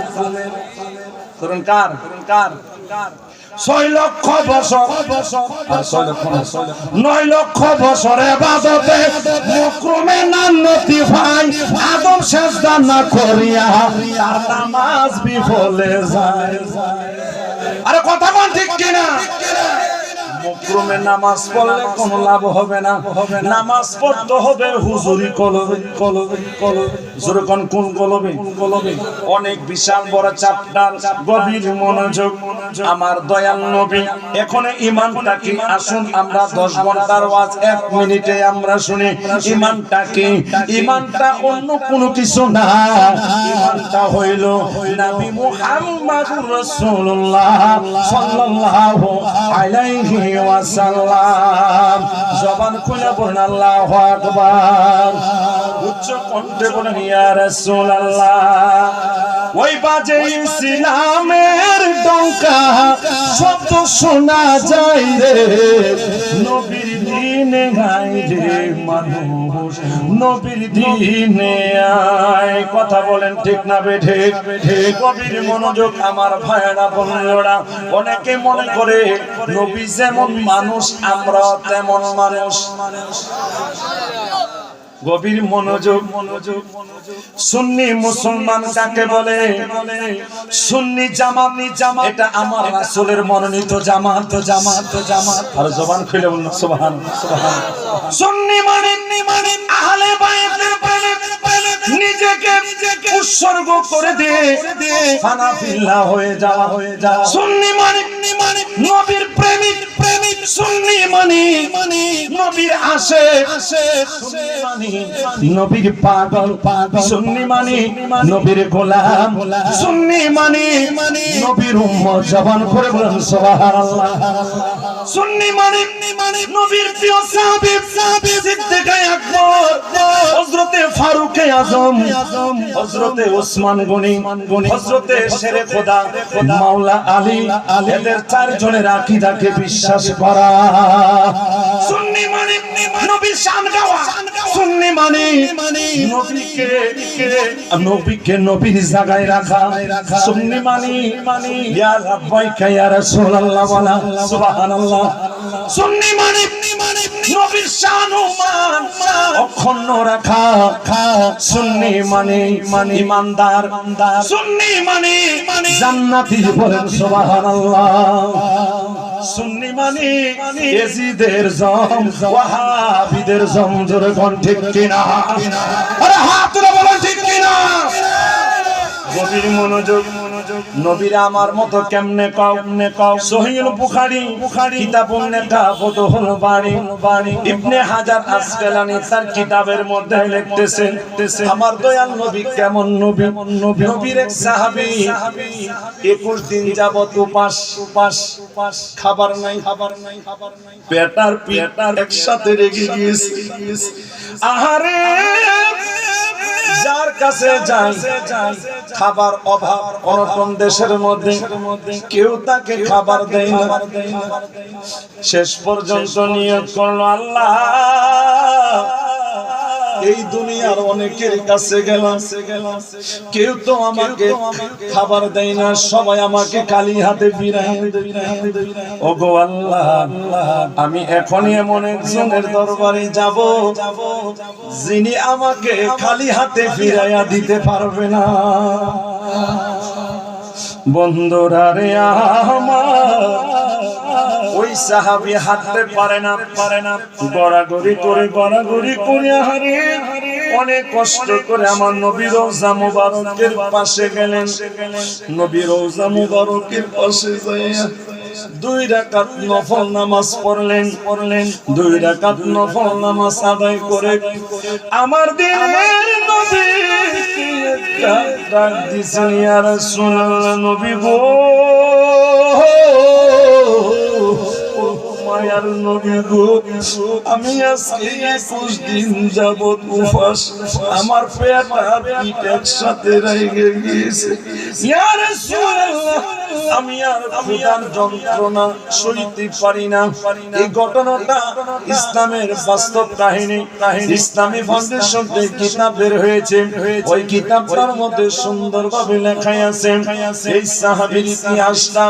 করুন কার 6 লক্ষ বছর আর 6 লক্ষ 9 লক্ষ বছর ইবাদতে মুকরুমে নান্নতি ভাই আদম সেজদা না করিয়া তার নামাজ বিফলে যায় আরে কথা কোন ঠিক কিনা মুকরুমে নামাজ পড়লে কোনো লাভ হবে না নামাজ পড়তে হবে হুজুরি কলবে যখন কোন কলবে অনেক বিশাল বড় চ্যাপ্টার গভীর মনোযোগ আমার দয়াল নবী এখন ঈমানটা কি আসুন আমরা 10 ঘন্টার ওয়াজ 1 মিনিটে আমরা শুনি ঈমানটা কি ঈমানটা অন্য কোনো কিছু না ঈমানটা হইল নবী মুহাম্মদুর রাসূলুল্লাহ সাল্লাল্লাহু আলাইহি ওয়াসাল্লাম জবান খুলে বলেন আল্লাহু আকবার উচ্চ কণ্ঠে বলেন ইয়া রাসূলুল্লাহ ওই বাজে ইসলামের ডঙ্কা শব্দ শোনা যায় রে নবীর দিনে গায় রে মানুষ নবীর দিনে আয় কথা বলেন ঠিক না বেঠিক গভীর মনোযোগ আমার ভাইরা বোনেরা অনেকে মনে করে নবী যেমন মানুষ আমরা তেমন মানুষ গভীর মনোযোগ সুন্নি মুসলমান কাকে বলে সুন্নি জামাত এটা আমার রাসূলের মনোনীত জামাত আর জবান খুলে বলুন সুবহানাল্লাহ সুন্নি মানে আহলে বাইতের নিজেকে উৎসর্গ করে দে হানাফিল্লাহ হয়ে যা সুন্নি মানে নবীর প্রেমিক সুন্নি মানে নবীর আশে সুন্নি মানে নবীর পাগল সুন্নি মানে নবীর গোলাম সুন্নি মানে নবীর উম্মত জবান করে বলেন সুবহানাল্লাহ সুন্নি মানে নবীর প্রিয় সাহাবী সিদ্দিক আকবর হযরতে ফারুক আযম হযরতে ওসমান গনি হযরতে শেরে খোদা মাওলা আলী এদের চারজনের আকীদাকে বিশ্বাস করা সুন্নি মানে নবীর শান গাওয়া সুন্নি মানে নবীকে নবীর জায়গায় রাখা সুন্নি মানে ইয়া রাব্বাইকা ইয়া রাসূলুল্লাহ ওয়া সুবহানাল্লাহ সুন্নি মানে নবীর শান ও মান অক্ষুণ্ণ রাখা সুন্নি মানে ঈমানদার সুন্নি মানে জান্নাতি বলেন সুবহানাল্লাহ সুন্নি মানে ইয়াজিদের জম ওয়াহাবিদের জম জোরে কোন ঠিক কিনা আরে হাত তুলে বলেন ঠিক কিনা গভীর মনোযোগ নবীরা আমার মতো কেমনে কও সহিহ বুখারী কিতাবুন নেকা ফুতুহুল বারী ইবনে হাজার আসকালানী তার কিতাবের মধ্যে লিখতেছেন আমার দয়াল নবী কেমন নবী নবীর এক সাহাবী 21 দিন যাবত উপাস খাবার নাই পেটার একসাথে রেগে গিয়েছে আহারে যার কাছে যাই খাবার অভাব অনটন দেশের মধ্যে কেউ তাকে খাবার দেয় না শেষ পর্যন্ত নিয়ত করলো আল্লাহ এই দুনিয়ার অনেকের কাছে গেলাম কেউ তো আমাকে খাবার দেয় না সবাই আমাকে খালি হাতে ফিরায় ওগো আল্লাহ আমি এখনই এমন একজনের দরবারে যাব যিনি আমাকে খালি হাতে ফিরাইয়া দিতে পারবে না বন্ধুরা রে আমার ওই সাহাবী হাঁটতে পারে না গড়াগড়ি করে হারে অনেক কষ্ট করে আমার নবী রওজা মুবারকের পাশে গেলেন নবী রওজা মুবারকের পাশে যাইয়া 2 রাকাত নফল নামাজ পড়লেন 2 রাকাত নফল নামাজ আদায় করে আমার দিনের নবী ডাক দিছেন ইয়া রাসূলুল্লাহ নবী গো মায়ার নবী গো আমি আজকে 21 দিন যাবত উপবাস আমার পেট আর পিঠ একসাথে রেগে গিয়েছে ইয়া রাসূলুল্লাহ আমি আর ক্ষুধার যন্ত্রণা সইতে পারি না এই ঘটনাটা ইসলামের বাস্তব কাহিনী ইসলামী ফাউন্ডেশন থেকে কিতাব বের হয়েছে ওই কিতাবটার মধ্যে সুন্দরভাবে লেখা আছে এই সাহাবীর ইতিহাসটা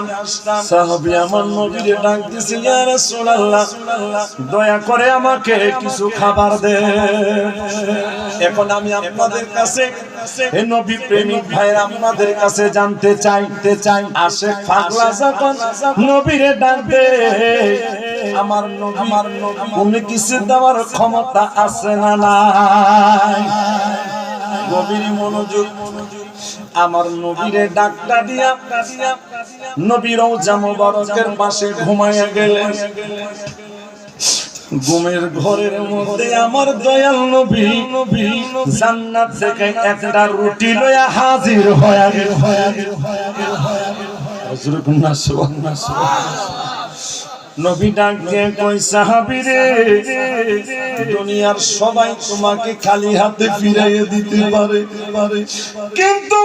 সাহাবী আমার নবীর ডাক দিয়েছে ইয়া রাসূলুল্লাহ দয়া করে আমাকে কিছু খাবার দেন এখন আমি আপনাদের কাছে হে নবী প্রেমিক ভাইরা আপনাদের কাছে জানতে চাই আশিক পাগলা যখন নবীরে ডাক দে আমার নবী উনি কিছু দেওয়ার ক্ষমতা আছে না নাই গভীর মনোযোগ আমার নবীরে ডাকটা দিয়া নবী রওজা মুবারকের পাশে ঘুমায়া গেলেন ঘুমের ঘরের মধ্যে আমার দয়াল নবী জান্নাত থেকে একটা রুটি লইয়া হাজির হয়ে গেল নবী ডাক দিয়ে কই সাহাবী রে দুনিয়ার সবাই তোমাকে খালি হাতে ফিরাইয়ে দিতে পারে কিন্তু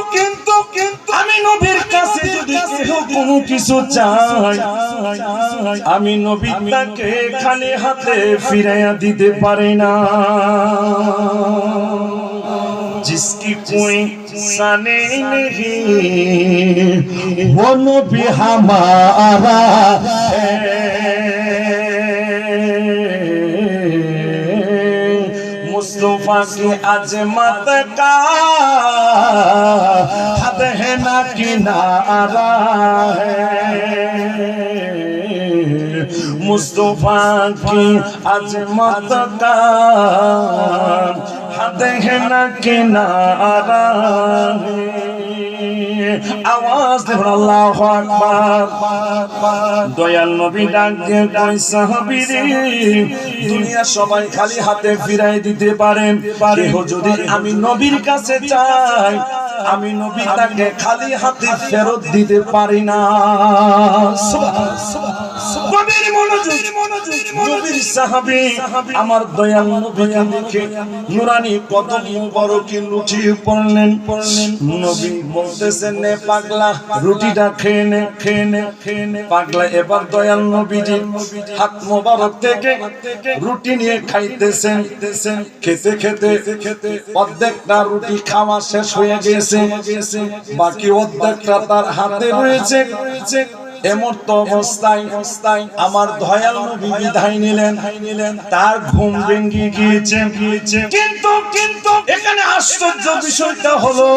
আমি নবীর কাছে যদি কেউ কোনো কিছু চাই আমি নবী তাকে খালি হাতে ফিরাইয়া দিতে পারি না जिसकी कोई सने नहीं वो नबी हमारा है मुस्तफा की अजमत का हद है ना किनारा है मुस्तफा की अजमत का हद है ना किनारा आवाज दे अल्लाहु আকবার দয়াল নবী ডাক দিয়ে কই সাহাবী রে দুনিয়া সবাই খালি হাতে ফিরাই দিতে পারেন কেহ যদি আমি নবীর কাছে যাই আমি নবী তাকে খালি হাতে ফেরত দিতে পারি না গভীর মনোযোগ নবীর সাহাবী আমার দয়াল নবীকে দেখে নুরানি কদম মুবারকে লুটিয়ে পড়লেন নবী বলতেছেন নে পাগলা রুটিটা খেয়ে নে পাগলা এবার দয়াল নবীজি হাত মোবারক থেকে রুটি নিয়ে খাইতেছেন খেতে অর্ধেকটা রুটি খাওয়া শেষ হয়ে গেছে বাকি অর্ধেকটা তার হাতে রয়েছে এমত অবস্থায় আমার দয়াল নবী বিদায় নিলেন তার ঘুম ভেঙে গিয়েছে কিন্তু এখানে আশ্চর্য বিষয়টা হলো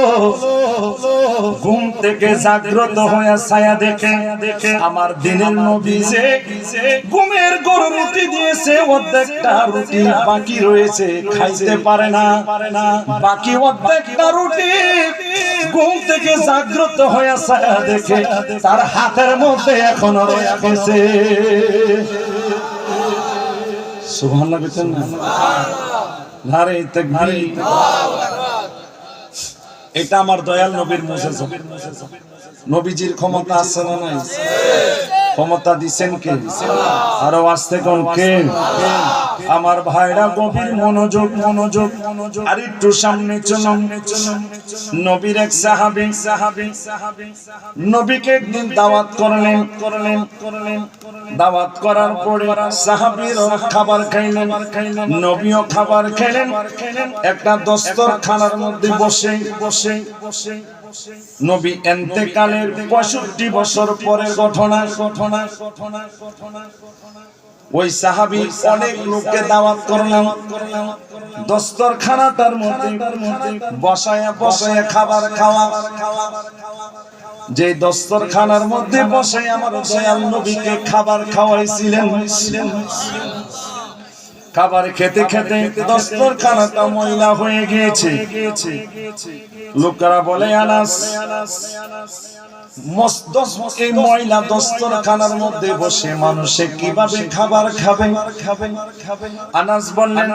ঘুম থেকে জাগ্রত হয়ে ছায়া দেখে আমার দিনের নবী যে ঘুমের গরু রুটি দিয়েছে অর্ধেকটা রুটি বাকি রয়েছে খাইতে পারে না বাকি অর্ধেকটা রুটি ঘুম থেকে জাগ্রত হয়ে ছায়া দেখে তার হাতের মধ্যে এখনো রয়ে গেছে। সুবহানাল্লাহ বলেন না? নারে তাকবীর। এটা আমার দয়াল নবীর মুজিজা। নবীজির ক্ষমতা আছে না নাই? ক্ষমতা দিবেন কে? আর আস্তে কোন কে? আমার ভাইরা গভীর মনোযোগ মনোযোগ মনোযোগ। আর একটু সামনে চলুন। নবীর এক সাহাবী নবীকে একদিন দাওয়াত করলেন। দাওয়াত করার পরে সাহাবীরা খাবার খাইলেন, নবীও খাবার খেলেন। একটা দস্তরখানার মধ্যে বসে বসে বসে নবী ইন্তেকালের 65 বছর পরের ঘটনা। ওই সাহাবী অনেক লোককে দাওয়াত করলেন, দস্তরখানাটার মধ্যে বসায়া বসায়া খাবার খাওয়া। যে দস্তরখানার মধ্যে বসে আমার দয়াল নবীকে খাবার খাওয়াইছিলেন, খাবার খেতে খেতে দস্তরখানাটা ময়লা হয়ে গিয়েছে। লোকেরা বলে আনাস এই ময়লা দস্তরখানার মধ্যে বসে মানুষে কিভাবে খাবার খাবে? আনাস বললেন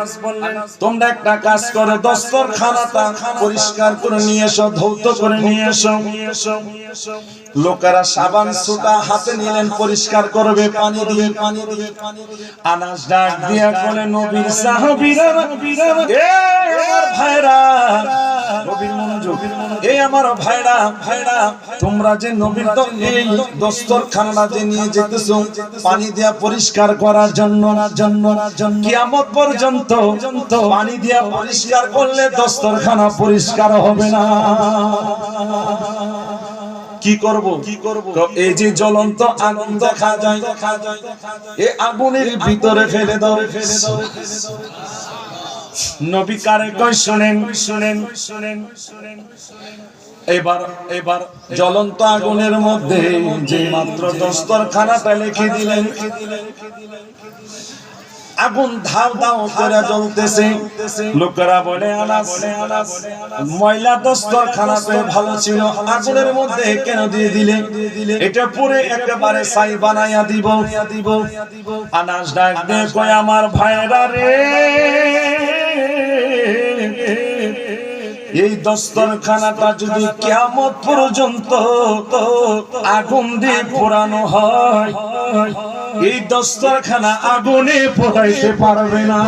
তোমরা একটা কাজ করো, দস্তরখানাটা পরিষ্কার করে নিয়ে এসো, ধৌত করে নিয়ে এসো। লোকেরা সাবান সুতা হাতে নিলেন, পরিষ্কার করবে পানি দিয়ে। আনাস ডাক দিয়া বলে নবীর সাহাবীরা, এ আমার ভাইরা, নবীর মনোযোগ, এই আমার ভাইরা ভাইরা, তোমরা যে নবীর এই দস্তরখানা যে নিয়ে যেতেছো পানি দিয়া পরিষ্কার করার জন্য কিয়ামত পর্যন্ত পানি দিয়া পরিষ্কার করলে দস্তরখানা পরিষ্কার হবে না। কি করব? তো এই যে জ্বলন্ত আগুন দেখা যায়, এই আগুনের ভিতরে ফেলে দাও। নবী কারে কয় শুনেন শুনেন শুনেন শুনেন। এবার জ্বলন্ত আগুনের মধ্যে যে মাত্র দস্তরখানাটা লিখে দিলেন, আগুন ধাও ধাও করে জ্বলতেছে। লোকেরা বলে আনাস ময়লা দস্তরখানাতে ভালো ছিল, আগুনের মধ্যে কেন দিয়ে দিলে? এটা পুরো একেবারে ছাই বানাইয়া দিব। আনাস ডাক দিয়ে কয় আমার ভাইরা রে, এই দস্তরখানাটা যদি কিয়ামত পর্যন্ত আগুন দিয়ে পোড়ানো হয়, এই দস্তরখানা আগুনে পোড়াইতে পারবে না।